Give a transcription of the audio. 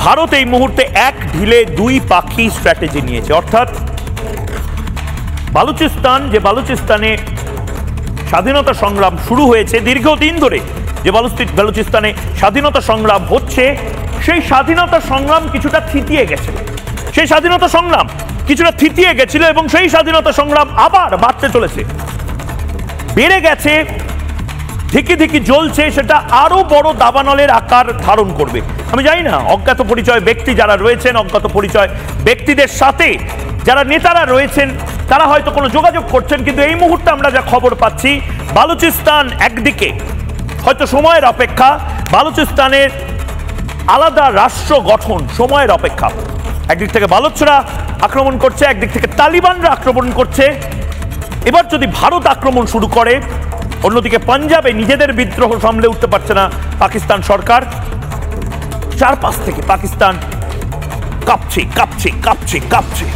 ভারত এই মুহূর্তে এক ঢিলে দুই পাখি স্ট্র্যাটেজি নিয়েছে, অর্থাৎ বালুচিস্তান, যে বালুচিস্তানে স্বাধীনতা সংগ্রাম শুরু হয়েছে দীর্ঘদিন ধরে, যে বালুচিস্তানে স্বাধীনতা সংগ্রাম হচ্ছে, সেই স্বাধীনতা সংগ্রাম কিছুটা থিতিয়ে গেছে, সেই স্বাধীনতা সংগ্রাম কিছুটা থিতিয়ে গেছিল এবং সেই স্বাধীনতা সংগ্রাম আবার বাড়তে চলেছে, বেড়ে গেছে, ধিকি ধিকি জ্বলছে, সেটা আরো বড় দাবানলের আকার ধারণ করবে। আমি জানি না অজ্ঞাত পরিচয় ব্যক্তি যারা রয়েছেন, অজ্ঞাত পরিচয় ব্যক্তিদের সাথে যারা নেতারা রয়েছেন, তারা হয়তো কোনো যোগাযোগ করছেন, কিন্তু এই মুহূর্তে আমরা যা খবর পাচ্ছি, বালুচিস্তান একদিকে হয়তো সময়ের অপেক্ষা, বালুচিস্তানের আলাদা রাষ্ট্র গঠন সময়ের অপেক্ষা। একদিক থেকে বালুচরা আক্রমণ করছে, একদিক থেকে তালিবানরা আক্রমণ করছে। এবার যদি ভারত আক্রমণ শুরু করে, অন্যদিকে পাঞ্জাবে নিজেদের বিদ্রোহ সামলে উঠতে পারছে না পাকিস্তান সরকার, চারপাশ থেকে পাকিস্তান কাঁপছে কাঁপছে কাঁপছে কাঁপছে।